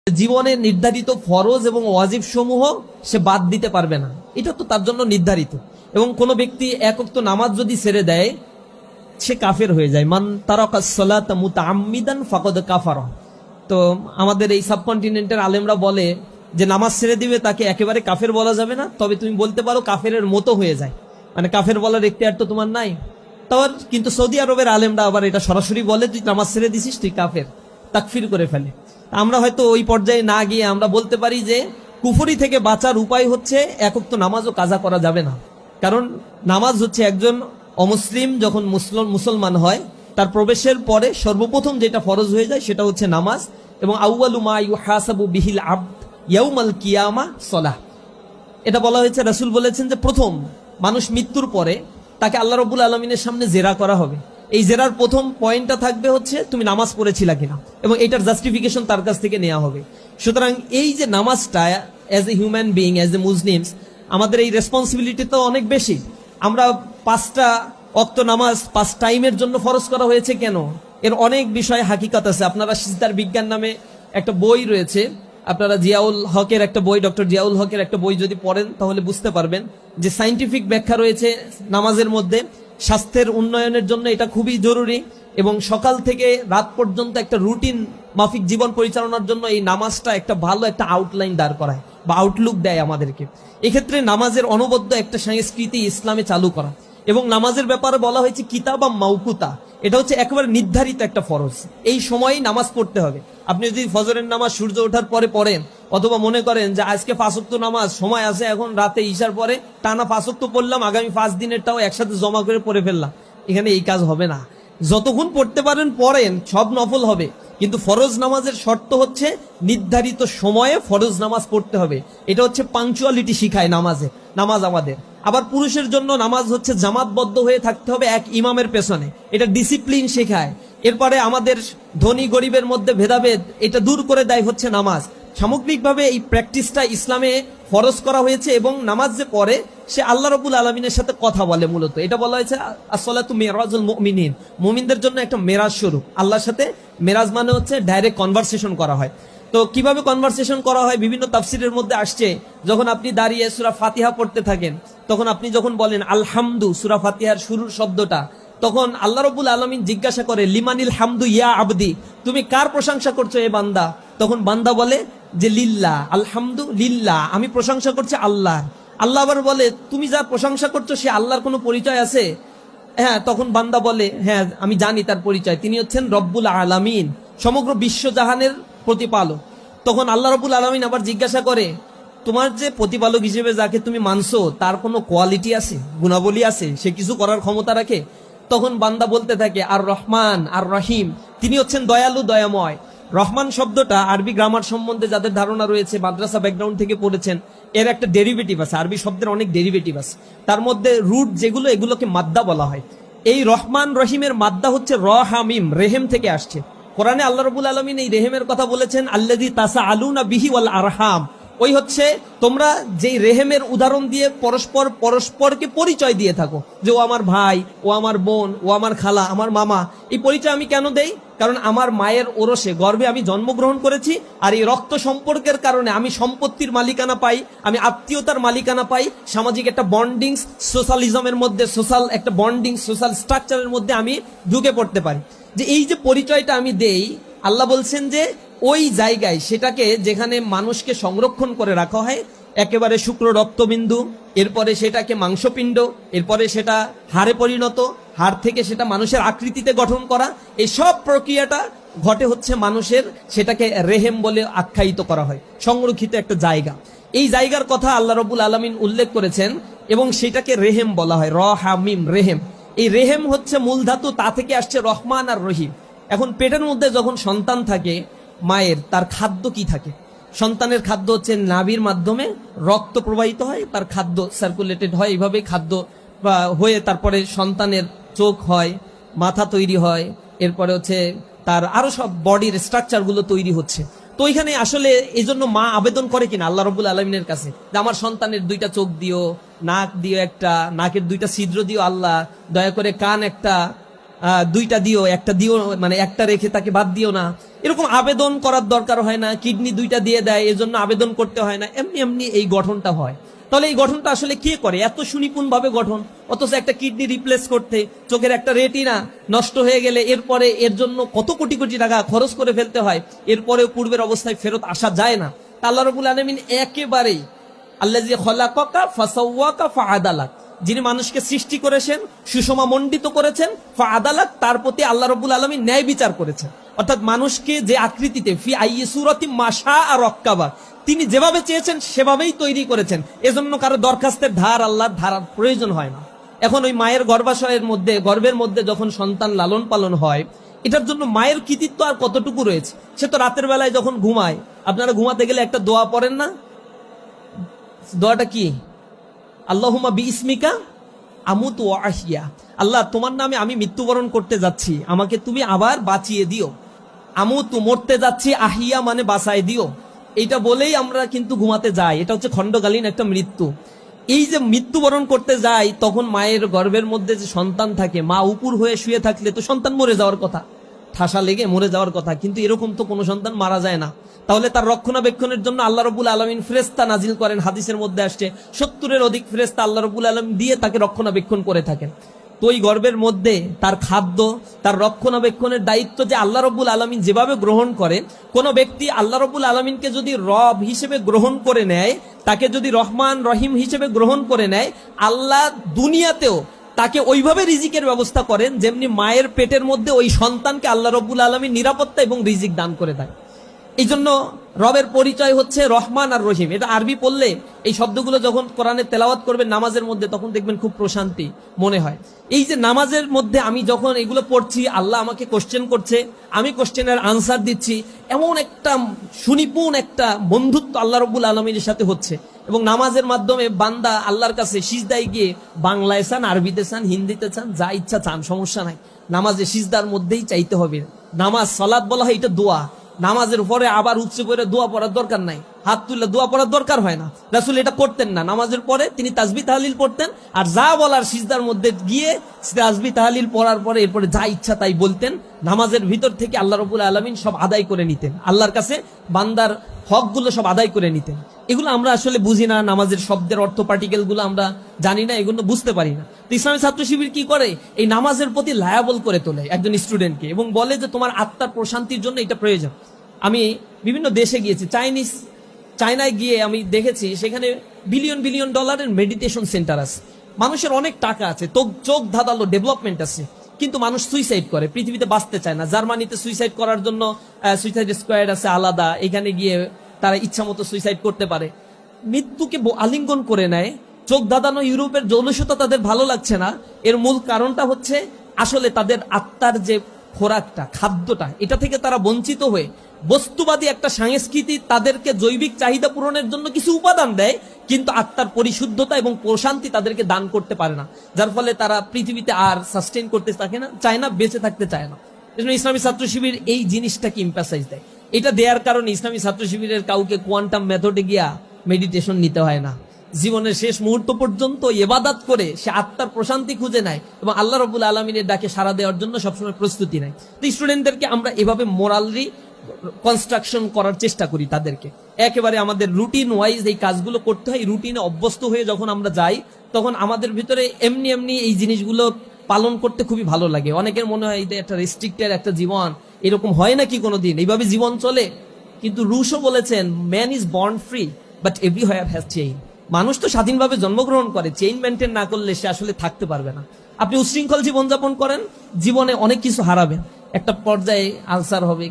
জীবনে নির্ধারিত ফরজ এবং ওয়াজিব সমূহ সে বাদ দিতে পারবে না, এটা তো তার জন্য নির্ধারিত। এবং কোন ব্যক্তি এক ওয়াক্ত নামাজ যদি ছেড়ে দেয় সে কাফের হয়ে যায়। মান তারাকাস সালাতা মুতাআম্মিদান ফাকাদ কাফারা। তো আমাদের এই সাবকন্টিনেন্টের আলেমরা বলে যে নামাজ ছেড়ে দিবে তাকে একেবারে কাফের বলা যাবে না, তবে তুমি বলতে পারো কাফেরের মতো হয়ে যায়, মানে কাফের বলার এখতিয়ার তো তোমার নাই। তার কিন্তু সৌদি আরবের আলেমরা আবার এটা সরাসরি বলে তুই নামাজ ছেড়ে দিছিস তুই কাফের, তাকফির করে ফেলে। আমরা হয়তো ওই পর্যায়ে না গিয়ে আমরা বলতে পারি যে কুফরি থেকে বাঁচার উপায় হচ্ছে এক ওয়াক্ত নামাজও কাজা করা যাবে না। কারণ নামাজ হচ্ছে একজন অমুসলিম যখন মুসলমান হয় তার প্রবেশের পরে সর্বপ্রথম যেটা ফরজ হয়ে যায় সেটা হচ্ছে নামাজ। এবং আউয়ালু মা ইউহাসাবু বিহিল আবদ ইয়াউমাল কিয়ামা সলাহ, এটা বলা হয়েছে। রাসূল বলেছেন যে প্রথম মানুষ মৃত্যুর পরে তাকে আল্লাহ রাব্বুল আলামিনের সামনে জেরা করা হবে। এই জেরার প্রথম পয়েন্টটা থাকবে হচ্ছে তুমি নামাজ পড়েছিলা কিনা, এবং এটার জাস্টিফিকেশন তার কাছ থেকে নেওয়া হবে। সুতরাং এই যে নামাজটা as a human being, as a Muslims, আমাদের এই রেসপন্সিবিলিটি তো অনেক বেশি। আমরা 5টা ওয়াক্ত নামাজ 5 টাইমের জন্য ফরজ করা হয়েছে কেন, এর অনেক বিষয় হাকিকত আছে। আপনারা সিজদার বিজ্ঞান নামে একটা বই রয়েছে, আপনারা জিয়াউল হকের একটা বই, ডক্টর জিয়াউল হকের একটা বই যদি পড়েন তাহলে বুঝতে পারবেন যে সাইন্টিফিক ব্যাখ্যা রয়েছে নামাজের মধ্যে। স্বাস্থ্যের উন্নয়নের জন্য এটা খুবই জরুরি, এবং সকাল থেকে রাত পর্যন্ত একটা রুটিন মাফিক জীবন পরিচালনার জন্য এই নামাজটা একটা ভালো একটা আউটলাইন দাঁড় করায় বা আউটলুক দেয় আমাদেরকে। এক্ষেত্রে নামাজের অনবদ্য একটা সংস্কৃতি ইসলামে চালু করা। এবং নামাজের ব্যাপারে বলা হয়েছে কিতাবা মাউকুতা, এটা হচ্ছে একেবারে নির্ধারিত একটা ফরজ, এই সময়ই নামাজ পড়তে হবে। আপনি যদি ফজরের নামাজ সূর্য ওঠার পরে পড়েন, অথবা মনে করেন যে আজকে 5 ওয়াক্ত নামাজ সময় আছে, এখন রাতে ঈশার পরে টানা 5 ওয়াক্ত পড়লাম, আগামী 5 দিনেরটাও একসাথে জমা করে পড়ে ফেললাম, এখানে এই কাজ হবে না। যতক্ষণ পড়তে পারেন পড়েন, সব নফল হবে, কিন্তু ফরজ নামাজের শর্ত হচ্ছে নির্ধারিত সময়ে ফরজ নামাজ পড়তে হবে। এটা হচ্ছে পাংচুয়ালিটি শিখায় নামাজ আমাদের। আবার পুরুষের জন্য নামাজ হচ্ছে জামাতবদ্ধ হয়ে থাকতে হবে এক ইমামের পেছনে, এটা ডিসিপ্লিন শেখায়। এরপরে আমাদের ধনী গরিবের মধ্যে ভেদাভেদ এটা দূর করে দেয় হচ্ছে নামাজ। সামগ্রিকভাবে এই প্র্যাকটিসটা ইসলামে ফরজ করা হয়েছে, এবং নামাজ যে পড়ে সে আল্লাহ রাব্বুল আলামিনের সাথে কথা বলে। মূলত এটা বলা হয়েছে আসসালাতু মিরাজুল মুমিনিন, মুমিনদের জন্য একটা মেরাজ স্বরূপ। আল্লাহর সাথে মেরাজ মানে হচ্ছে ডাইরেক্ট কনভারসেশন করা হয়। তো কিভাবে কনভারসেশন করা হয় বিভিন্ন তাফসিরের মধ্যে আসছে। যখন আপনি দাঁড়িয়ে সূরা ফাতিহা পড়তে থাকেন, তখন আপনি যখন বলেন আলহামদু, সূরা ফাতিহার শুরুর শব্দটা, তখন আল্লাহ রাব্বুল আলামিন জিজ্ঞাসা করে লিমানিল হামদু ইয়া আবদি, তুমি কার প্রশংসা করছো এ বান্দা? তখন বান্দা বলে যে লিল্লাহ, আলহামদু লিল্লাহ, আমি প্রশংসা করছি আল্লাহ। আল্লাহ আবার বলে তুমি যা প্রশংসা করছো সে আল্লাহর কোনো পরিচয় আছে? হ্যাঁ। তখন বান্দা বলে হ্যাঁ আমি জানি তার পরিচয়, তিনি হচ্ছেন রব্বুল আলামিন, সমগ্র বিশ্বজাহানের প্রতিপালক। তখন আল্লাহ রাব্বুল আলামিন আবার জিজ্ঞাসা করে তোমার যে প্রতিপালক হিসেবে যাকে তুমি মানছো তার কোনো কোয়ালিটি আছে, গুণাবলী আছে, সে কিছু করার ক্ষমতা রাখে? তখন বান্দা বলতে থাকে আর রহমান আর রহিম, তিনি হচ্ছেন দয়ালু দয়াময়। রহমান শব্দটা আরবি গ্রামার সম্বন্ধে যাদের ধারণা রয়েছে, মাদ্রাসা ব্যাকগ্রাউন্ড থেকে পড়েছেন, এর একটা ডেরিভেটিভ আছে। আরবি শব্দের অনেক ডেরিভেটিভ আছে, তার মধ্যে রুট যেগুলো এগুলোকে মাদ্দা বলা হয়। এই রহমান রহিমের মাদ্দা হচ্ছে রহামিম, রেহেম থেকে আসছে। কোরআনে আল্লাহ রাব্বুল আলামিন এই রেহেমের কথা বলেছেন আল্লাযী তাসাআলুনা বিহি ওয়াল আরহাম, ওই হচ্ছে তোমরা যেই রেহেমের উদাহরণ দিয়ে পরস্পরকে পরিচয় দিয়ে থাকো, যে ও আমার ভাই, ও আমার বোন, ও আমার খালা, আমার মামা। এই পরিচয় আমি কেন দেই? কারণ আমার মায়ের ওরসে গর্ভে আমি জন্মগ্রহণ করেছি, আর এই রক্ত সম্পর্কের কারণে আমি সম্পত্তির মালিকানা পাই, আমি আত্মীয়তার মালিকানা পাই, সামাজিক একটা বন্ডিংস, সোশ্যালিজমের মধ্যে সোশ্যাল একটা বন্ডিং, সোশ্যাল স্ট্রাকচারের মধ্যে আমি ঢুকে পড়তে পারি। যে এই যে পরিচয়টা আমি দেই, আল্লাহ বলছেন যে ওই জায়গায় সেটাকে যেখানে মানুষকে সংরক্ষণ করে রাখা হয়, একেবারে শুক্র রক্তবিন্দু, এরপরে সেটাকে মাংসপিণ্ড, এরপরে সেটা হাড়ে পরিণত, হাড় থেকে সেটা মানুষের আকৃতিতে গঠন করা, এই সব প্রক্রিয়াটা ঘটে হচ্ছে মানুষের, সেটাকে রেহেম বলে আখ্যায়িত করা হয়, সংরক্ষিত একটা জায়গা। এই জায়গার কথা আল্লাহ রাব্বুল আলামিন উল্লেখ করেছেন, এবং সেটাকে রেহেম বলা হয়, রহামিম, রেহেম। এই রেহেম হচ্ছে মূল ধাতু, তা থেকে আসছে রহমান আর রহিম। এখন পেটের মধ্যে যখন সন্তান থাকে মায়ের, তার খাদ্য কি থাকে? সন্তানের খাদ্য হচ্ছে নাভির মাধ্যমে রক্ত প্রবাহিত হয়, তার খাদ্য সার্কুলেটেড হয়, এইভাবে খাদ্য হয়ে তারপরে সন্তানের চোখ হয়, মাথা তৈরি হয়, এরপরে হচ্ছে তার আরো সব বডির স্ট্রাকচার গুলো তৈরি হচ্ছে। তো ওইখানে আসলে এই জন্য মা আবেদন করে কিনা আল্লাহ রাব্বুল আলামিনের কাছে যে আমার সন্তানের 2টা চোখ দিও, নাক দিও একটা, নাকের 2টা ছিদ্র দিও আল্লাহ, দয়া করে কান একটা, দুইটা দিও, একটা দিও, মানে একটা রেখে তাকে বাদ দিও না, এরকম আবেদন করার দরকার হয় না। কিডনি দুইটা দিয়ে দেয়, এজন্য আবেদন করতে হয় না, এমনি এমনি এই গঠনটা হয়। তাহলে এই গঠনটা আসলে কে করে? এত সুনিপুণ ভাবে গঠন, অথচ একটা কিডনি রিপ্লেস করতে, চোখের একটা রেটিনা নষ্ট হয়ে গেলে এরপরে এর জন্য কত কোটি কোটি টাকা খরচ করে ফেলতে হয়, এরপরেও পূর্বের অবস্থায় ফেরত আসা যায় না। তা আল্লাহ রাব্বুল আলামিন একেবারেই আল্লাযী খলাকাকা ফাসাওয়াকা ফাআদালাক, যিনি মানুষকে সৃষ্টি করেছেন, সুষমা মণ্ডিত করেছেন, ফাআদালাক, তার প্রতি আল্লাহ রাব্বুল আলামিন ন্যায় বিচার করেছেন। অর্থাৎ মানুষকে যে আকৃতিতে ফি আইয়ি সূরাতিন মাশা আর রক্কাবা, তিনি যেভাবে চেয়েছেন সেভাবেই তৈরি করেছেন। এজন্য কারো দরখাস্তের ধার আল্লাহর ধারার প্রয়োজন হয় না। এখন ওই মায়ের গর্ভাশয়ের মধ্যে, গর্ভের মধ্যে যখন সন্তান লালন পালন হয়, এটার জন্য মায়ের কৃতিত্ব আর কতটুকু রয়েছে? সে তো রাতের বেলায় যখন ঘুমায়, আপনারা ঘুমাতে গেলে একটা দোয়া পড়েন না? দোয়াটা কি? আল্লাহুম্মা বিইসমিকা আমুতু ওয়া আহইয়া, আল্লাহ তোমার নামে আমি মৃত্যুবরণ করতে যাচ্ছি, আমাকে তুমি আবার বাঁচিয়ে দিও। আমুতু মরতে যাচ্ছি, আহিয়া মানে বাঁচায় দিও। এইটা বলেই আমরা কিন্তু ঘুমাতে যাই, এটা হচ্ছে খণ্ডকালীন একটা মৃত্যু। এই যে মৃত্যুবরণ করতে যাই, তখন মায়ের গর্ভের মধ্যে যে সন্তান থাকে, মা উপুর হয়ে শুয়ে থাকলে তো সন্তান মরে যাওয়ার কথা, ঠাসা লেগে মরে যাওয়ার কথা, কিন্তু এরকম তো কোনো সন্তান মারা যায় না। তাহলে তার রক্ষণাবেক্ষণের জন্য আল্লাহ রাব্বুল আলামিন ফেরেশতা নাজিল করেন। হাদিসের মধ্যে আসছে 70-এর অধিক ফেরেশতা আল্লাহ রাব্বুল আলামিন দিয়ে তাকে রক্ষণাবেক্ষণ করে থাকেন। তো ওই গর্ভের মধ্যে তার খাদ্য, তার রক্ষণাবেক্ষণের দায়িত্ব যে আল্লাহ রাব্বুল আলামিন যেভাবে গ্রহণ করেন, কোন ব্যক্তি আল্লাহ রাব্বুল আলামিনকে যদি রব হিসেবে গ্রহণ করে নেয়, তাকে যদি রহমান রহিম হিসেবে গ্রহণ করে নেয়, আল্লাহ দুনিয়াতেও তাকে ওইভাবে রিজিকের ব্যবস্থা করেন যেমনি মায়ের পেটের মধ্যে ওই সন্তানকে আল্লাহ রাব্বুল আলামিন নিরাপত্তা এবং রিজিক দান করে দেয়। এই জন্য রবের পরিচয় হচ্ছে রহমান আর রহিম। এটা আরবি পড়লে এই শব্দগুলো যখন কোরআনে তেলাওয়াত করবেন নামাজের মধ্যে, তখন দেখবেন খুব প্রশান্তি মনে হয়। এই যে নামাজের মধ্যে আমি যখন এগুলো পড়ছি, আল্লাহ আমাকে কোশ্চেন করছে, আমি কোশ্চেনের আনসার দিচ্ছি, এমন একটা সুনিপুণ একটা বন্ধুত্ব আল্লাহ রাব্বুল আলামিনের সাথে হচ্ছে। এবং নামাজের মাধ্যমে বান্দা আল্লাহর কাছে সিজদায় গিয়ে বাংলায় চান, আরবিতে চান, হিন্দিতে চান, যা ইচ্ছা চান, সমস্যা নাই। নামাজে সিজদার মধ্যেই চাইতে হবে। নামাজ সালাত বলা হয়, এটা দোয়া। নামাজের পরে আবার উচ্চ করে দোয়া পড়ার দরকার নাই, হাত তুললে দোয়া পড়ার দরকার হয় না। রাসূল এটা করতেন না। নামাজের পরে তিনি তাসবিহ তাহলিল পড়তেন, আর যা বলার সিজদার মধ্যে গিয়ে তাসবিহ তাহলিল পড়ার পরে এরপরে যা ইচ্ছা তাই বলতেন। নামাজের ভিতর থেকে আল্লাহ রাব্বুল আলামিন সব আদায় করে নিতেন, আল্লাহর কাছে বান্দার হকগুলো সব আদায় করে নিতেন। এগুলো আমরা আসলে বুঝি না, নামাজের শব্দের অর্থ পার্টিকেল গুলো আমরা জানি না, এগুলো বুঝতে পারি না। তো ইসলামী ছাত্র শিবির কি করে? এই নামাজের প্রতি লায়াবল করে তোলে একজন স্টুডেন্টকে, এবং বলে যে তোমার আত্মার প্রশান্তির জন্য এটা প্রয়োজন। আমি বিভিন্ন দেশে গিয়েছি, চায়নায় গিয়ে আমি দেখেছি সেখানে বিলিয়ন বিলিয়ন ডলারের মেডিটেশন সেন্টার আছে, মানুষের অনেক টাকা আছে, তো চোখ ধাঁধালো ডেভেলপমেন্ট আছে, কিন্তু মানুষ সুইসাইড করে, পৃথিবীতে বাঁচতে চায় না। জার্মানিতে সুইসাইড করার জন্য সুইসাইড স্কোয়াড আছে আলাদা, এখানে গিয়ে তারা ইচ্ছা মতো সুইসাইড করতে পারে, মৃত্যুকে আলিঙ্গন করে নেয়। চোখ ধাঁধানো ইউরোপের জৌলুসতা তাদের ভালো লাগছে না। এর মূল কারণটা হচ্ছে আসলে তাদের আত্মার যে খোরাকটা, খাদ্যটা, এটা থেকে তারা বঞ্চিত হয়ে বস্তুবাদী একটা সংস্কৃতি তাদেরকে জৈবিক চাহিদা পূরণের জন্য কিছু উপাদান দেয়, কিন্তু আত্মার পরিশুদ্ধতা এবং প্রশান্তি তাদেরকে দান করতে পারে না, যার ফলে তারা পৃথিবীতে আর সাস্টেইন করতে চায় না, বেঁচে থাকতে চায় না। এজন্য ইসলামী ছাত্র শিবির এই জিনিসটাকে ইম্পাসাইজ দেয়। এটা দেওয়ার কারণে ইসলামী ছাত্র শিবিরের কাউকে কোয়ান্টাম মেথডে গিয়া মেডিটেশন নিতে হয় না। জীবনের শেষ মুহূর্ত পর্যন্ত ইবাদত করে সে আত্মার প্রশান্তি খুঁজে নেয় এবং আল্লাহ রাব্বুল আলামিনের ডাকে সাড়া দেওয়ার জন্য সবসময় প্রস্তুতি নেয়। তো স্টুডেন্টদেরকে আমরা এভাবে মোরালি কনস্ট্রাকশন করার চেষ্টা করি, তাদেরকে একেবারে আমাদের রুটিন ওয়াইজ এই কাজগুলো করতে হয়। রুটিনে অভ্যস্ত হয়ে যখন আমরা যাই, তখন আমাদের ভিতরে এমনি এমনি এই জিনিসগুলো পালন করতে খুবই ভালো লাগে। অনেকের মনে হয় এটা একটা রেস্ট্রিক্টেড একটা জীবন, এরকম হয় নাকি কোনোদিন, এইভাবে জীবন চলে? কিন্তু রুশও বলেছেন, man is born free but everywhere has chain. মানুষ তো স্বাধীনভাবে জন্মগ্রহণ করে, চেইন মেনটেন না করলে সে আসলে থাকতে পারবে না। আপনি উশৃঙ্খল জীবনযাপন করেন, জীবনে অনেক কিছু হারাবেন। একটা পর্যায়ে আলসার হবে,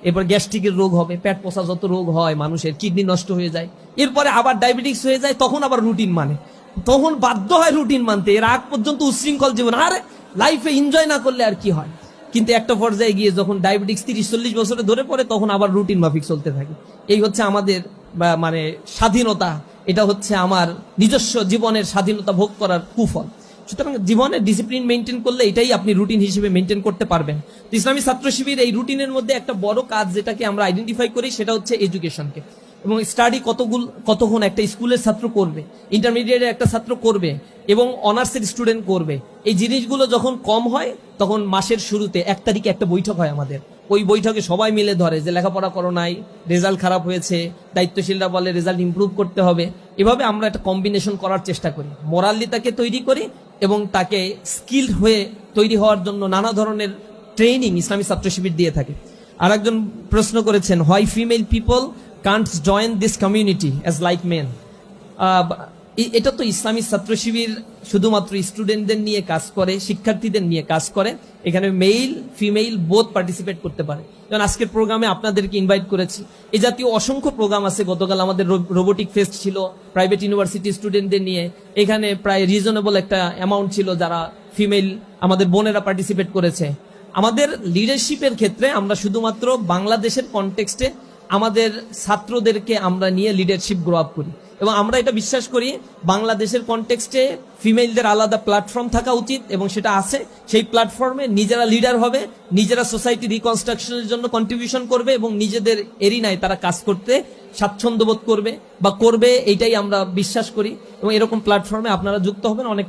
এরপর গ্যাস্ট্রিকের রোগ হবে, পেট পোষা যত রোগ হয় মানুষের, কিডনি নষ্ট হয়ে যায়, এরপরে আবার ডায়াবেটিস হয়ে যায়, তখন আবার রুটিন মানে, তখন বাধ্য হয় রুটিন মানতে। এর আগ পর্যন্ত উশৃঙ্খল জীবন, আর লাইফে এনজয় না করলে আর কি হয়? কিন্তু একটা পর্যায়ে গিয়ে যখন ডায়াবেটিস 30-40 বছরে ধরে পড়ে, তখন আবার রুটিন মাফিক চলতে থাকে। এই হচ্ছে আমাদের মানে স্বাধীনতা, এটা হচ্ছে আমার নিজস্ব জীবনের স্বাধীনতা ভোগ করার কুফল। সুতরাং জীবনে ডিসিপ্লিন মেনটেন করলে এটাই আপনি রুটিন হিসেবে মেনটেন করতে পারবেন। তো ইসলামী ছাত্র শিবির এই রুটিনের মধ্যে একটা বড় কাজ যেটাকে আমরা আইডেন্টিফাই করি সেটা হচ্ছে এডুকেশনকে, এবং স্টাডি কতক্ষণ একটা স্কুলের ছাত্র করবে, ইন্টারমিডিয়েটের একটা ছাত্র করবে এবং অনার্সের স্টুডেন্ট করবে। এই জিনিসগুলো যখন কম হয় তখন মাসের শুরুতে 1 তারিখে একটা বৈঠক হয় আমাদের। ওই বৈঠকে সবাই মিলে ধরে যে লেখাপড়া করো নাই, রেজাল্ট খারাপ হয়েছে, দায়িত্বশীলরা বলে রেজাল্ট ইমপ্রুভ করতে হবে। এভাবে আমরা একটা কম্বিনেশন করার চেষ্টা করি, মোরালি তাকে তৈরি করি এবং তাকে স্কিলড হয়ে তৈরি হওয়ার জন্য নানা ধরনের ট্রেনিং ইসলামী ছাত্র শিবির দিয়ে থাকে। আর একজন প্রশ্ন করেছেন, why female people can't join this community as like men. এটা তো ইসলামী ছাত্র শিবির শুধুমাত্র স্টুডেন্টদের নিয়ে কাজ করে, শিক্ষার্থীদের নিয়ে কাজ করে। এখানে মেইল ফিমেইল বোথ পার্টিসিপেট করতে পারে। যেমন আজকের প্রোগ্রামে আপনাদেরকে ইনভাইট করেছি। এই জাতীয় অসংখ্য প্রোগ্রাম আছে। গতকাল আমাদের রোবোটিক ফেস্ট ছিল প্রাইভেট ইউনিভার্সিটি স্টুডেন্টদের নিয়ে। এখানে প্রায় রিজনেবল একটা অ্যামাউন্ট ছিল যারা ফিমেল আমাদের বোনেরা পার্টিসিপেট করেছে। আমাদের লিডারশিপের ক্ষেত্রে আমরা শুধুমাত্র বাংলাদেশের কনটেক্সটে আমাদের ছাত্রদেরকে আমরা নিয়ে লিডারশিপ গ্রো আপ করি, এবং আমরা এটা বিশ্বাস করি বাংলাদেশের কনটেক্সটে ফিমেলদের আলাদা প্ল্যাটফর্ম থাকা উচিত, এবং সেটা আছে। সেই প্ল্যাটফর্মে নিজেরা লিডার হবে, নিজেরা সোসাইটি রিকনস্ট্রাকশনের জন্য কন্ট্রিবিউশন করবে এবং নিজেদের এরিনায় তারা কাজ করতে স্বাচ্ছন্দ্য বোধ করবে বা করবে, এইটাই আমরা বিশ্বাস করি। এবং এরকম প্ল্যাটফর্মে আপনারা যুক্ত হবেন। অনেক